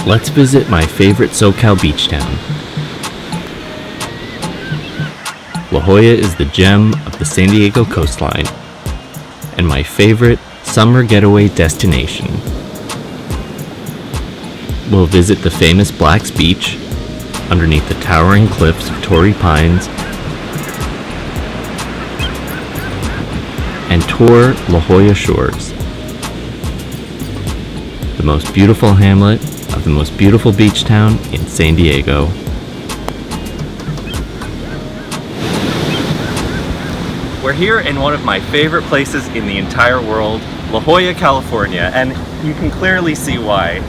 Let's visit my favorite SoCal beach town. La Jolla is the gem of the San Diego coastline and my favorite summer getaway destination. We'll visit the famous Black's Beach underneath the towering cliffs of Torrey Pines and tour Jolla Shores, the most beautiful hamlet of the most beautiful beach town in San Diego. We're here in one of my favorite places in the entire world, La Jolla, California, and you can clearly see why.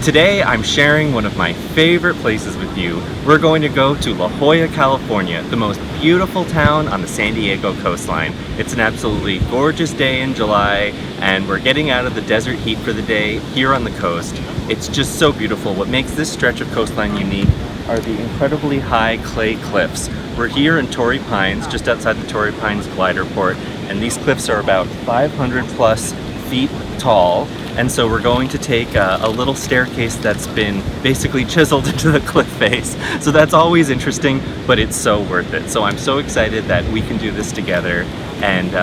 Today I'm sharing one of my favorite places with you. We're going to go to La Jolla, California, the most beautiful town on the San Diego coastline. It's an absolutely gorgeous day in July, and we're getting out of the desert heat for the day here on the coast. It's just so beautiful. What makes this stretch of coastline unique are the incredibly high clay cliffs. We're here in Torrey Pines, just outside the Torrey Pines glider port, and these cliffs are about 500 plus feet tall. And so we're going to take a little staircase that's been basically chiseled into the cliff face. So that's always interesting, but it's so worth it. So I'm so excited that we can do this together. And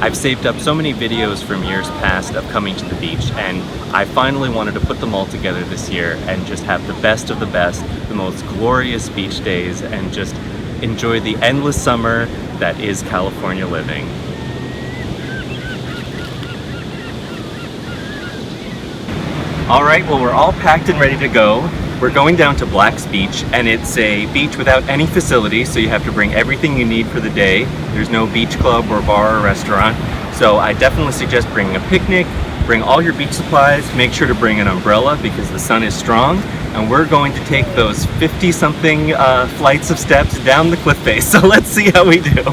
I've saved up so many videos from years past of coming to the beach, and I finally wanted to put them all together this year and just have the best of the best, the most glorious beach days, and just enjoy the endless summer that is California living. All right, well, we're all packed and ready to go. We're going down to Black's Beach, and it's a beach without any facilities, so you have to bring everything you need for the day. There's no beach club or bar or restaurant, so I definitely suggest bringing a picnic, bring all your beach supplies, make sure to bring an umbrella because the sun is strong, and we're going to take those 50-something flights of steps down the cliff face, so let's see how we do.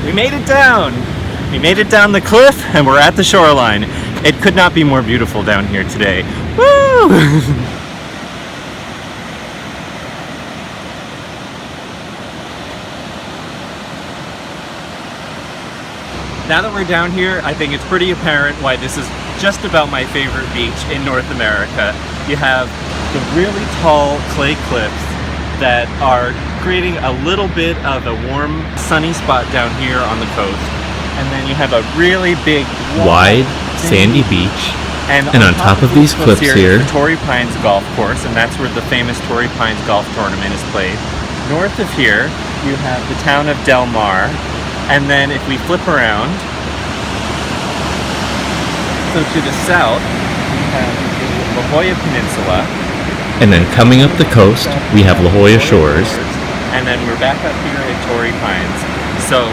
We made it down! We made it down the cliff and we're at the shoreline. It could not be more beautiful down here today. Woo! Now that we're down here, I think it's pretty apparent why this is just about my favorite beach in North America. You have the really tall clay cliffs that are creating a little bit of a warm, sunny spot down here on the coast. And then you have a really big, wide, sandy beach. And on top of these cliffs here, the Torrey Pines golf course, and that's where the famous Torrey Pines golf tournament is played. North of here, you have the town of Del Mar, and then if we flip around, so to the south, we have the La Jolla Peninsula. And then coming up the coast, we have Jolla Shores. And then we're back up here at Torrey Pines. So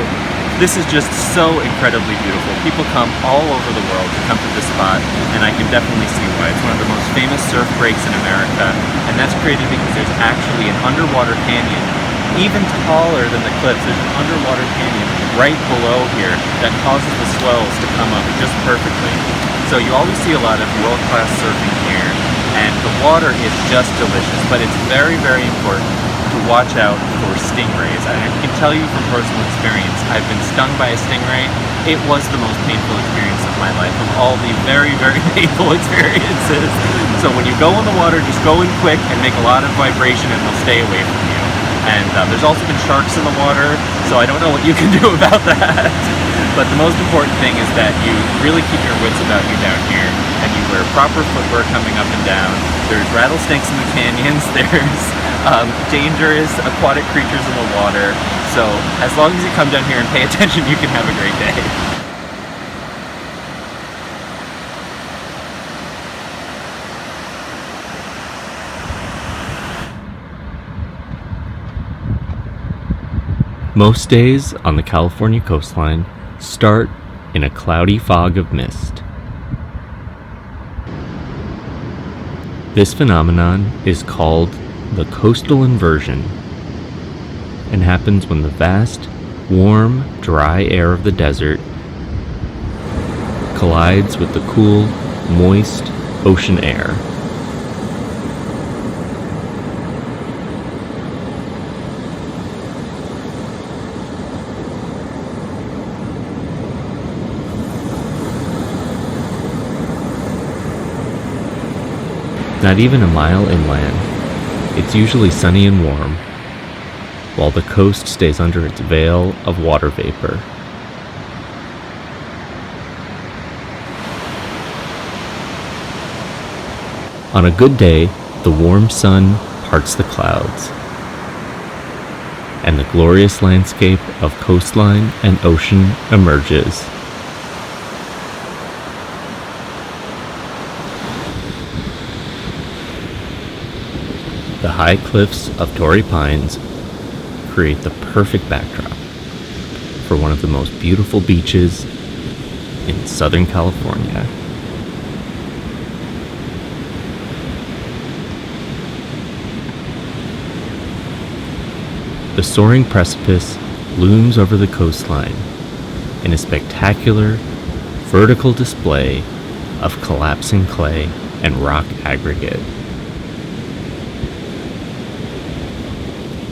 this is just so incredibly beautiful. People come all over the world to come to this spot, and I can definitely see why. It's one of the most famous surf breaks in America, and that's created because there's actually an underwater canyon, even taller than the cliffs. There's an underwater canyon right below here that causes the swells to come up just perfectly. So you always see a lot of world-class surfing here, and the water is just delicious, but it's very, very important to watch out for stingrays. And I can tell you from personal experience, I've been stung by a stingray. It was the most painful experience of my life, of all the very, very painful experiences. So when you go in the water, just go in quick and make a lot of vibration and they'll stay away from you. And there's also been sharks in the water, so I don't know what you can do about that. But the most important thing is that you really keep your wits about you down here, and you wear proper footwear coming up and down. There's rattlesnakes in the canyons, there's dangerous aquatic creatures in the water. So as long as you come down here and pay attention, you can have a great day. Most days on the California coastline start in a cloudy fog of mist. This phenomenon is called the coastal inversion and happens when the vast, warm, dry air of the desert collides with the cool, moist ocean air. Not even a mile inland, it's usually sunny and warm, while the coast stays under its veil of water vapor. On a good day, the warm sun parts the clouds, and the glorious landscape of coastline and ocean emerges. The high cliffs of Torrey Pines create the perfect backdrop for one of the most beautiful beaches in Southern California. The soaring precipice looms over the coastline in a spectacular vertical display of collapsing clay and rock aggregate.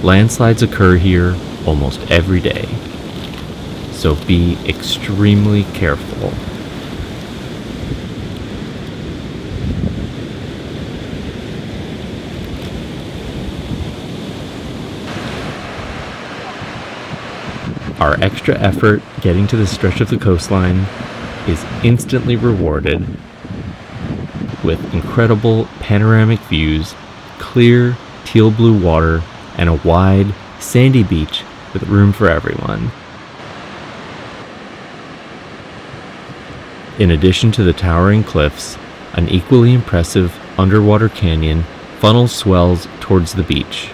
Landslides occur here almost every day, so be extremely careful. Our extra effort getting to this stretch of the coastline is instantly rewarded with incredible panoramic views, clear teal blue water, and a wide, sandy beach with room for everyone. In addition to the towering cliffs, an equally impressive underwater canyon funnels swells towards the beach,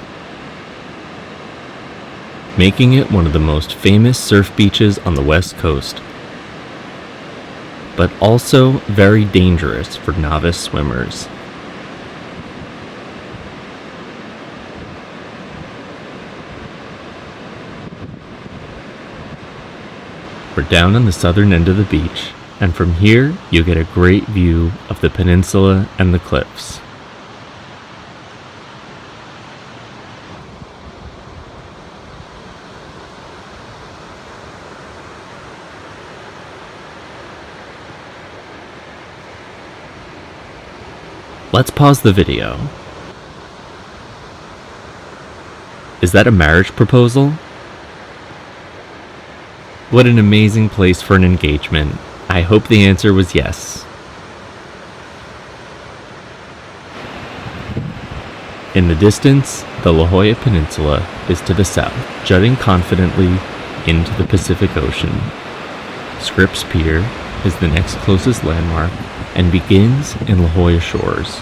making it one of the most famous surf beaches on the West Coast, but also very dangerous for novice swimmers. We're down on the southern end of the beach, and from here you'll get a great view of the peninsula and the cliffs. Let's pause the video Is that a marriage proposal? What an amazing place for an engagement. I hope the answer was yes. In the distance, the La Jolla Peninsula is to the south, jutting confidently into the Pacific Ocean. Scripps Pier is the next closest landmark and begins in La Jolla Shores.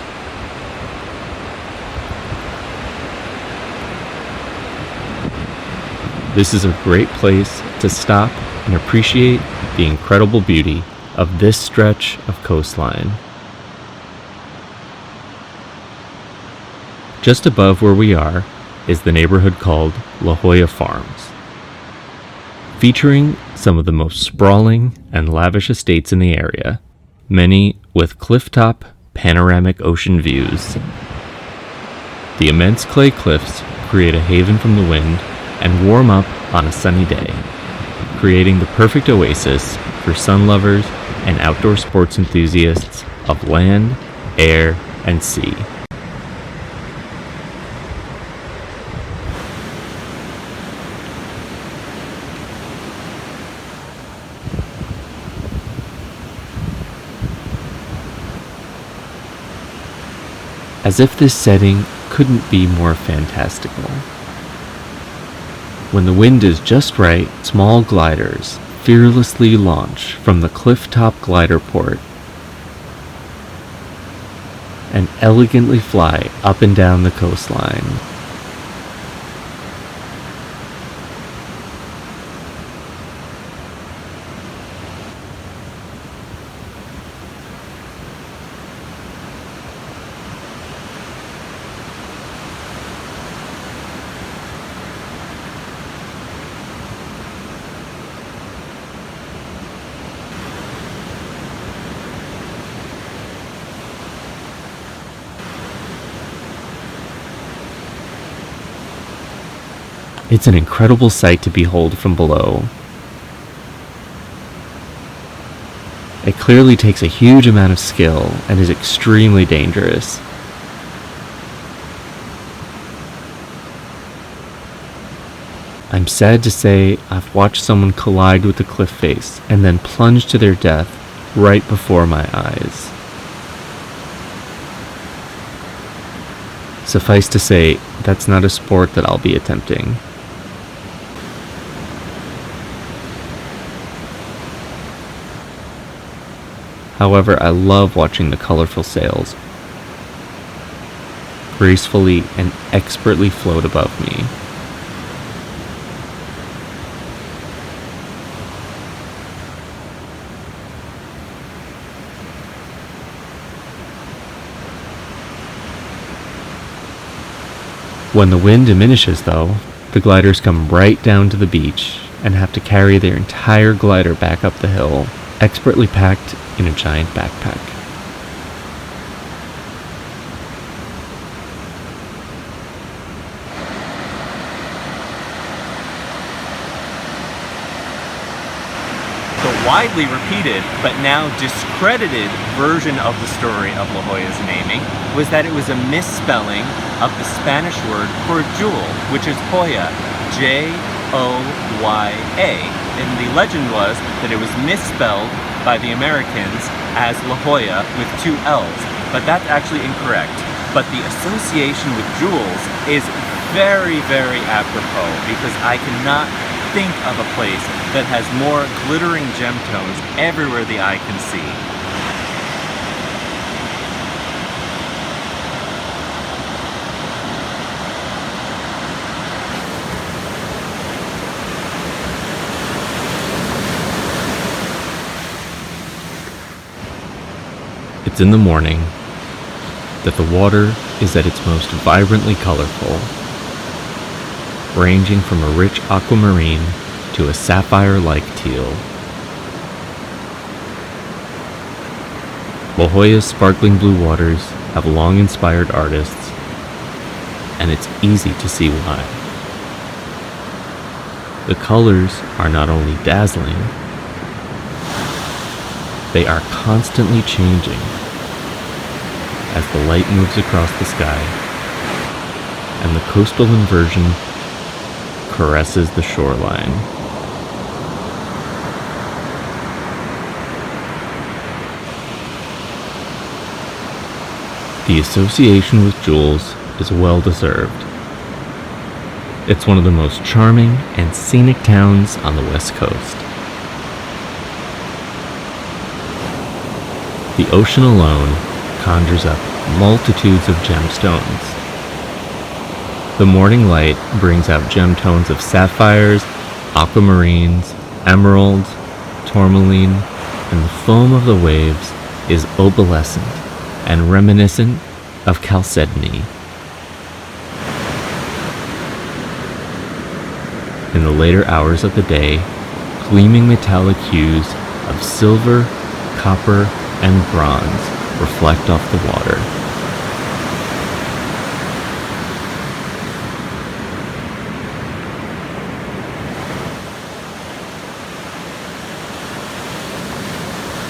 This is a great place to stop and appreciate the incredible beauty of this stretch of coastline. Just above where we are is the neighborhood called La Jolla Farms, featuring some of the most sprawling and lavish estates in the area, many with clifftop panoramic ocean views. The immense clay cliffs create a haven from the wind and warm up on a sunny day, creating the perfect oasis for sun lovers and outdoor sports enthusiasts of land, air, and sea. As if this setting couldn't be more fantastical. When the wind is just right, small gliders fearlessly launch from the clifftop glider port and elegantly fly up and down the coastline. It's an incredible sight to behold from below. It clearly takes a huge amount of skill and is extremely dangerous. I'm sad to say I've watched someone collide with the cliff face and then plunge to their death right before my eyes. Suffice to say, that's not a sport that I'll be attempting. However, I love watching the colorful sails gracefully and expertly float above me. When the wind diminishes, though, the gliders come right down to the beach and have to carry their entire glider back up the hill, expertly packed in a giant backpack. The widely repeated, but now discredited version of the story of La Jolla's naming was that it was a misspelling of the Spanish word for jewel, which is Joya, J-O-Y-A. And the legend was that it was misspelled by the Americans as La Jolla with two L's, but that's actually incorrect. But the association with jewels is very, very apropos, because I cannot think of a place that has more glittering gemstones everywhere the eye can see. It's in the morning that the water is at its most vibrantly colorful, ranging from a rich aquamarine to a sapphire-like teal. La Jolla's sparkling blue waters have long inspired artists, and it's easy to see why. The colors are not only dazzling, they are constantly changing as the light moves across the sky, and the coastal inversion caresses the shoreline. The association with Jules is well deserved. It's one of the most charming and scenic towns on the West Coast. The ocean alone conjures up multitudes of gemstones. The morning light brings out gem tones of sapphires, aquamarines, emeralds, tourmaline, and the foam of the waves is opalescent and reminiscent of chalcedony. In the later hours of the day, gleaming metallic hues of silver, copper, and bronze reflect off the water.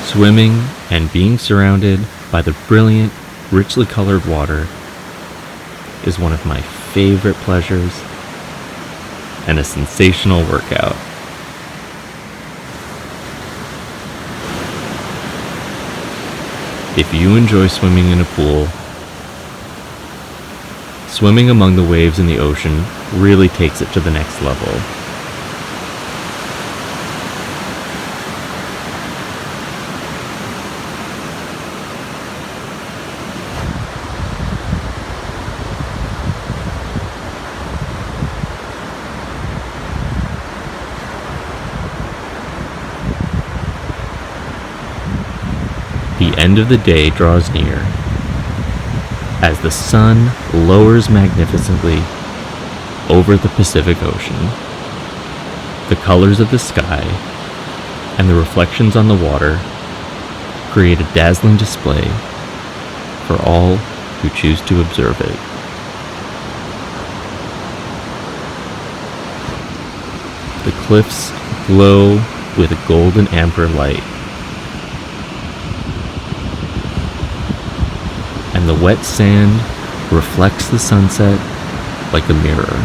Swimming and being surrounded by the brilliant, richly colored water is one of my favorite pleasures and a sensational workout. If you enjoy swimming in a pool, swimming among the waves in the ocean really takes it to the next level. The end of the day draws near as the sun lowers magnificently over the Pacific Ocean. The colors of the sky and the reflections on the water create a dazzling display for all who choose to observe it. The cliffs glow with a golden amber light, and the wet sand reflects the sunset like a mirror.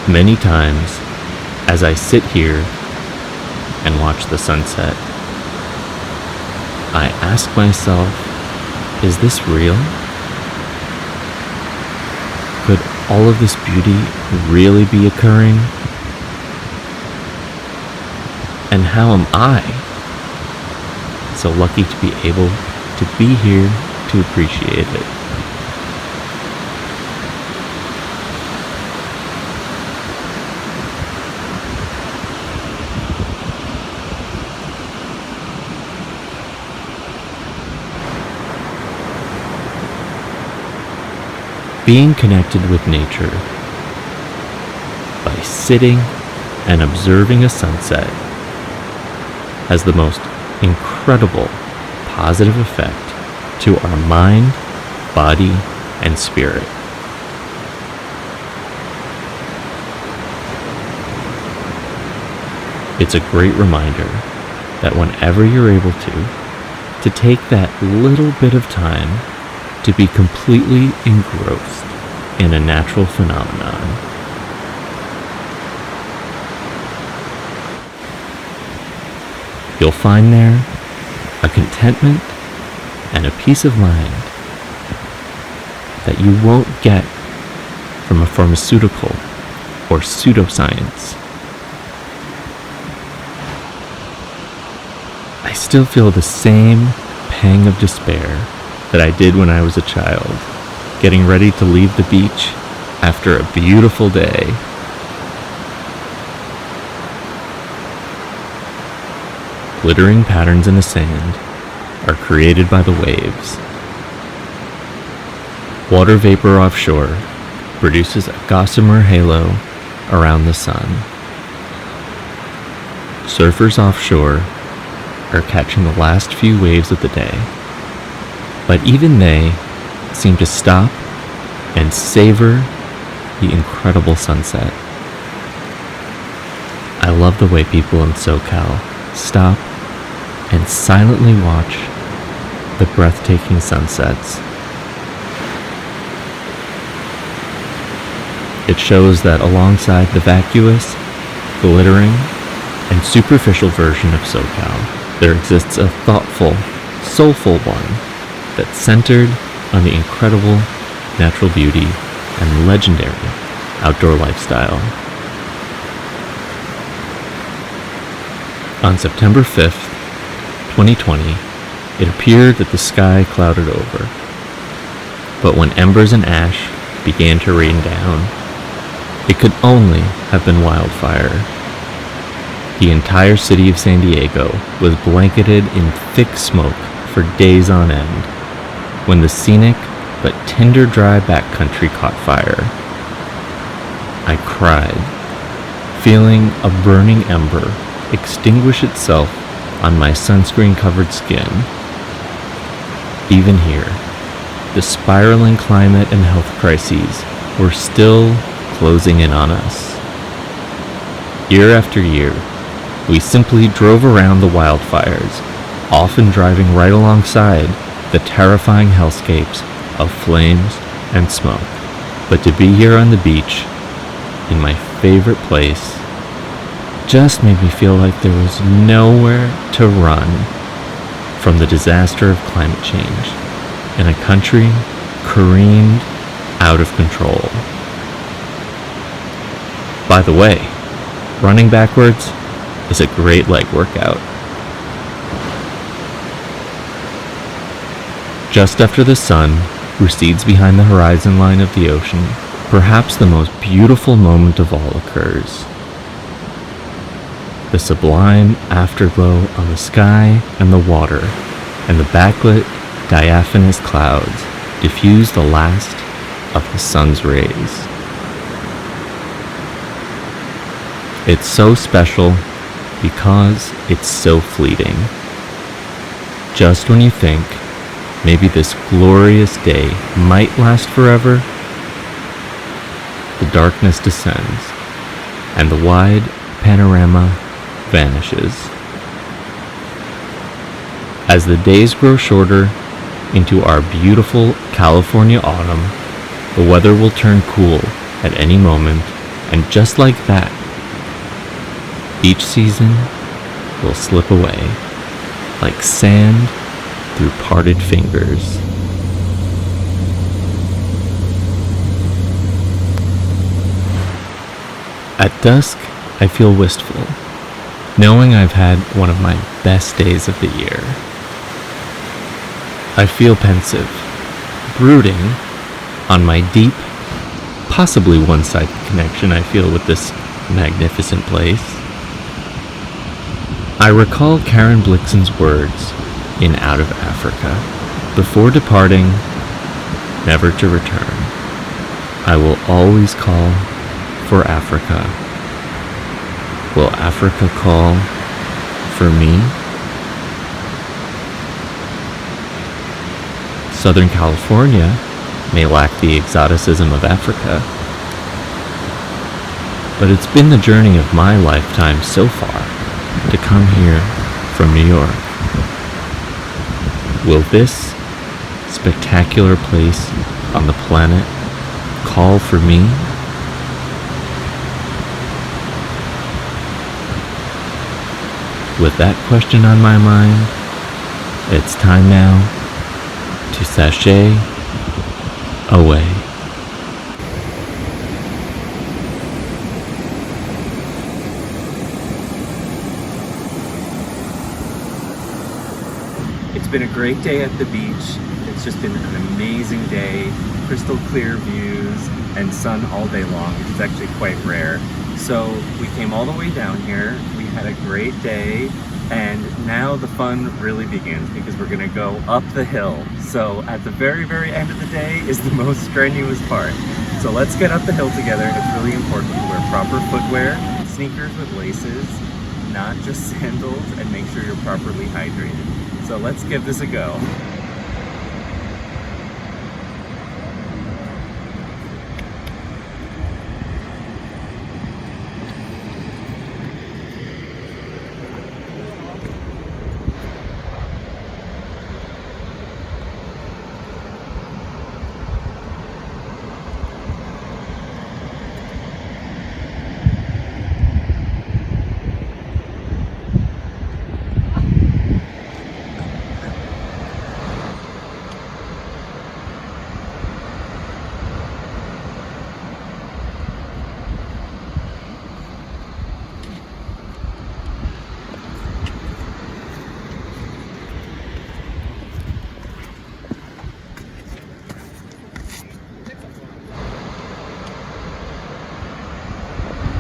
Many times, as I sit here and watch the sunset, I ask myself, is this real? Could all of this beauty really be occurring? And how am I so lucky to be able to be here to appreciate it? Being connected with nature by sitting and observing a sunset has the most incredible positive effect to our mind, body, and spirit. It's a great reminder that whenever you're able to take that little bit of time to be completely engrossed in a natural phenomenon. You'll find there a contentment and a peace of mind that you won't get from a pharmaceutical or pseudoscience. I still feel the same pang of despair that I did when I was a child, getting ready to leave the beach after a beautiful day. Glittering patterns in the sand are created by the waves. Water vapor offshore produces a gossamer halo around the sun. Surfers offshore are catching the last few waves of the day, but even they seem to stop and savor the incredible sunset. I love the way people in SoCal stop and silently watch the breathtaking sunsets. It shows that alongside the vacuous, glittering, and superficial version of SoCal, there exists a thoughtful, soulful one that's centered on the incredible natural beauty and legendary outdoor lifestyle. On September 5th, 2020, it appeared that the sky clouded over. But when embers and ash began to rain down, it could only have been wildfire. The entire city of San Diego was blanketed in thick smoke for days on end, when the scenic but tender dry backcountry caught fire. I cried, feeling a burning ember extinguish itself on my sunscreen-covered skin. Even here, the spiraling climate and health crises were still closing in on us. Year after year, we simply drove around the wildfires, often driving right alongside the terrifying hellscapes of flames and smoke. But to be here on the beach, in my favorite place, just made me feel like there was nowhere to run from the disaster of climate change in a country careened out of control. By the way, running backwards is a great leg workout. Just after the sun recedes behind the horizon line of the ocean, perhaps the most beautiful moment of all occurs. The sublime afterglow on the sky and the water, and the backlit, diaphanous clouds diffuse the last of the sun's rays. It's so special because it's so fleeting. Just when you think maybe this glorious day might last forever, the darkness descends, and the wide panorama vanishes. As the days grow shorter into our beautiful California autumn, the weather will turn cool at any moment, and just like that, each season will slip away like sand through parted fingers. At dusk, I feel wistful, knowing I've had one of my best days of the year. I feel pensive, brooding on my deep, possibly one-sided connection I feel with this magnificent place. I recall Karen Blixen's words in Out of Africa: before departing, never to return. I will always call for Africa. Will Africa call for me? Southern California may lack the exoticism of Africa, but it's been the journey of my lifetime so far to come here from New York. Will this spectacular place on the planet call for me? With that question on my mind, it's time now to sashay away. It's been a great day at the beach. It's just been an amazing day, crystal clear views and sun all day long, which is actually quite rare. So we came all the way down here, we had a great day, and now the fun really begins because we're gonna go up the hill. So at the very, very end of the day is the most strenuous part. So let's get up the hill together. It's really important to wear proper footwear, sneakers with laces, not just sandals, and make sure you're properly hydrated. So let's give this a go.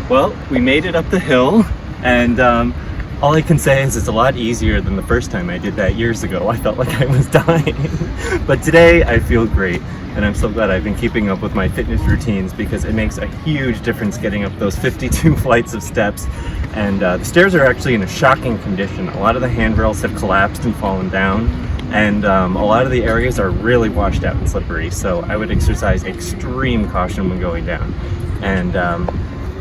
Well, we made it up the hill, and all I can say is it's a lot easier than the first time I did that years ago. I felt like I was dying. But today I feel great, and I'm so glad I've been keeping up with my fitness routines because it makes a huge difference getting up those 52 flights of steps. And the stairs are actually in a shocking condition. A lot of the handrails have collapsed and fallen down, and a lot of the areas are really washed out and slippery. So I would exercise extreme caution when going down. And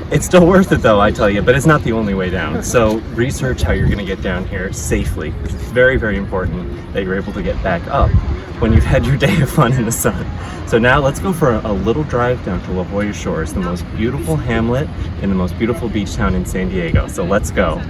it's still worth it though, I tell you, but it's not the only way down. So research how you're gonna get down here safely, because it's very, very important that you're able to get back up when you've had your day of fun in the sun. So now let's go for a little drive down to La Jolla Shores, the most beautiful hamlet in the most beautiful beach town in San Diego. So let's go.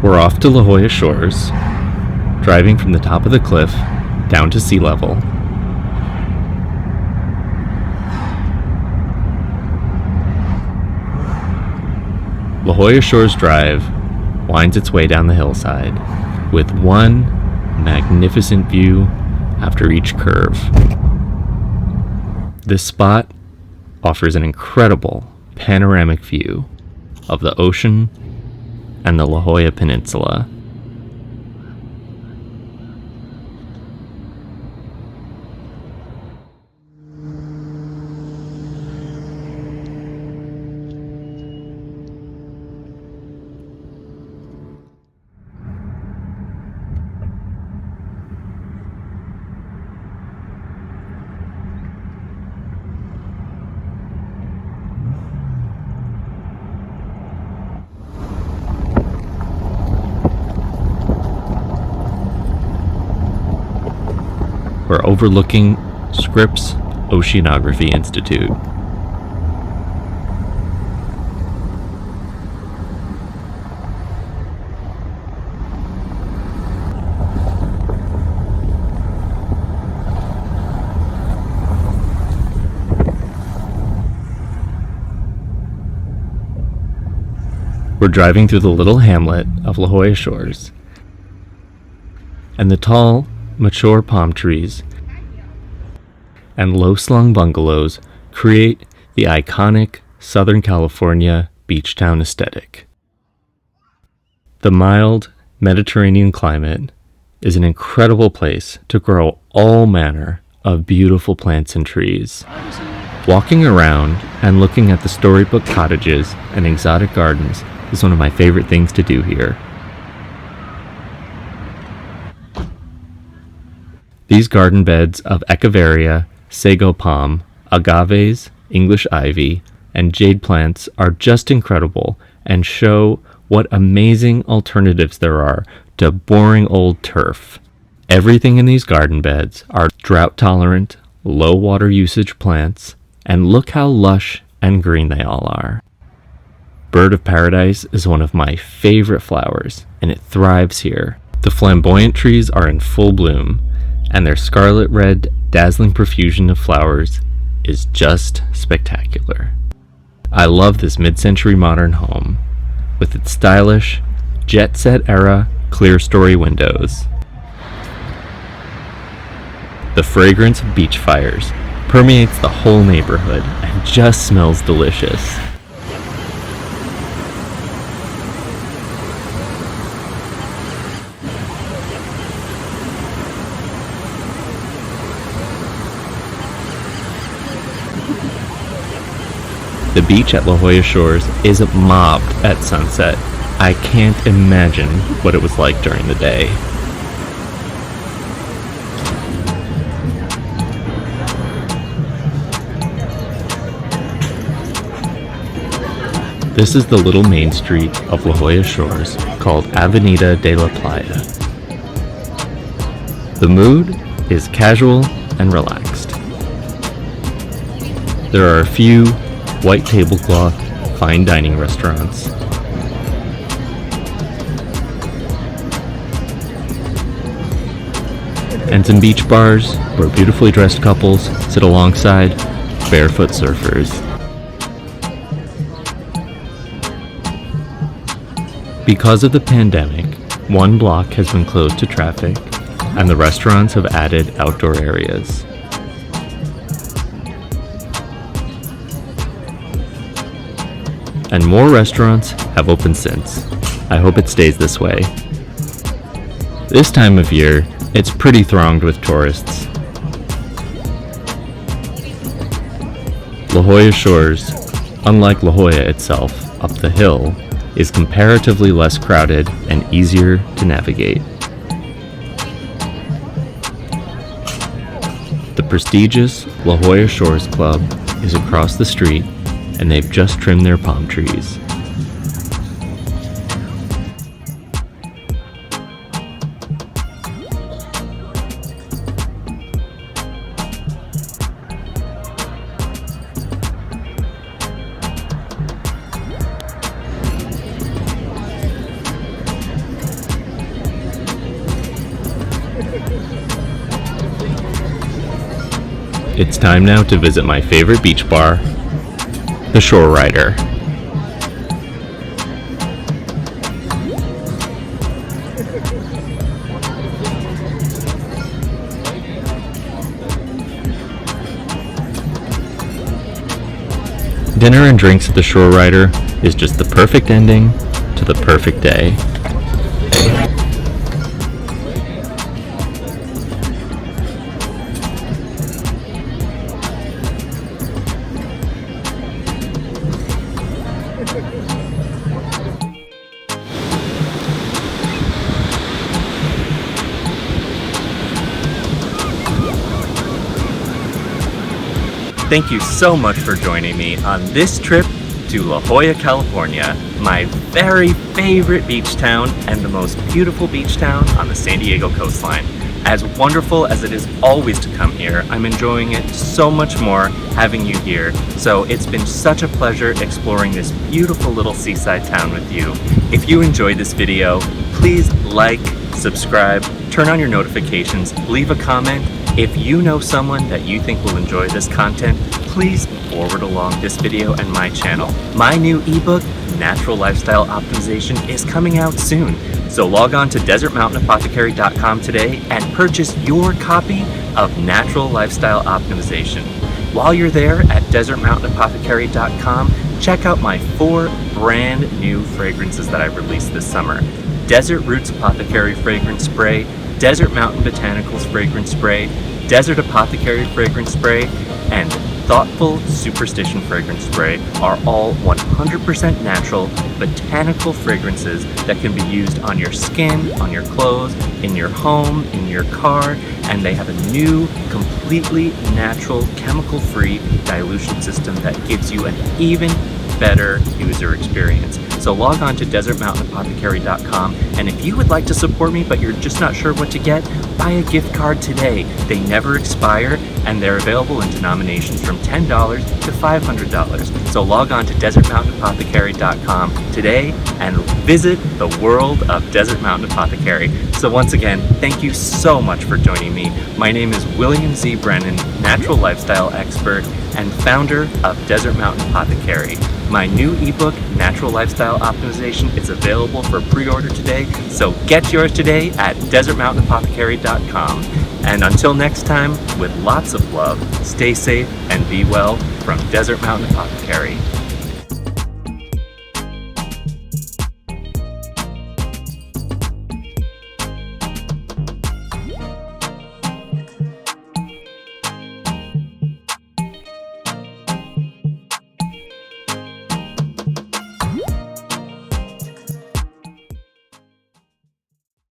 We're off to La Jolla Shores, driving from the top of the cliff down to sea level. La Jolla Shores Drive winds its way down the hillside with one magnificent view after each curve. This spot offers an incredible panoramic view of the ocean and the La Jolla Peninsula. We're overlooking Scripps Oceanography Institute. We're driving through the little hamlet of La Jolla Shores, and the tall, mature palm trees and low-slung bungalows create the iconic Southern California beach town aesthetic. The mild Mediterranean climate is an incredible place to grow all manner of beautiful plants and trees. Walking around and looking at the storybook cottages and exotic gardens is one of my favorite things to do here. These garden beds of Echeveria, sago palm, agaves, English ivy, and jade plants are just incredible and show what amazing alternatives there are to boring old turf. Everything in these garden beds are drought-tolerant, low water usage plants, and look how lush and green they all are. Bird of Paradise is one of my favorite flowers, and it thrives here. The flamboyant trees are in full bloom, and their scarlet red, dazzling profusion of flowers is just spectacular. I love this mid-century modern home, with its stylish, jet-set era clear story windows. The fragrance of beach fires permeates the whole neighborhood and just smells delicious. The beach at La Jolla Shores is mobbed at sunset. I can't imagine what it was like during the day. This is the little main street of La Jolla Shores called Avenida de la Playa. The mood is casual and relaxed. There are a few white tablecloth, fine dining restaurants. And some beach bars where beautifully dressed couples sit alongside barefoot surfers. Because of the pandemic, one block has been closed to traffic, and the restaurants have added outdoor areas. And more restaurants have opened since. I hope it stays this way. This time of year, it's pretty thronged with tourists. Jolla Shores, unlike La Jolla itself, up the hill, is comparatively less crowded and easier to navigate. The prestigious Jolla Shores Club is across the street, and they've just trimmed their palm trees. It's time now to visit my favorite beach bar, the Shore Rider. Dinner and drinks at the Shore Rider is just the perfect ending to the perfect day. Thank you so much for joining me on this trip to La Jolla, California, my very favorite beach town and the most beautiful beach town on the San Diego coastline. As wonderful as it is always to come here, I'm enjoying it so much more having you here. So it's been such a pleasure exploring this beautiful little seaside town with you. If you enjoyed this video, please like, subscribe, turn on your notifications, leave a comment. If you know someone that you think will enjoy this content, please forward along this video and my channel. My new ebook, Natural Lifestyle Optimization, is coming out soon. So log on to desertmountainapothecary.com today and purchase your copy of Natural Lifestyle Optimization. While you're there at desertmountainapothecary.com, check out my 4 brand new fragrances that I've released this summer. Desert Roots Apothecary Fragrance Spray, Desert Mountain Botanicals Fragrance Spray, Desert Apothecary Fragrance Spray, and Thoughtful Superstition Fragrance Spray are all 100% natural, botanical fragrances that can be used on your skin, on your clothes, in your home, in your car, and they have a new, completely natural, chemical-free dilution system that gives you an even better user experience. So log on to desertmountainapothecary.com, and if you would like to support me but you're just not sure what to get, buy a gift card today. They never expire, and they're available in denominations from $10 to $500. So log on to desertmountainapothecary.com today and visit the world of Desert Mountain Apothecary. So once again, thank you so much for joining me. My name is William Z. Brennan, natural lifestyle expert and founder of Desert Mountain Apothecary. My new ebook, Natural Lifestyle Optimization, is available for pre-order today, so get yours today at desertmountainapothecary.com. And until next time, with lots of love, stay safe and be well from Desert Mountain Apothecary.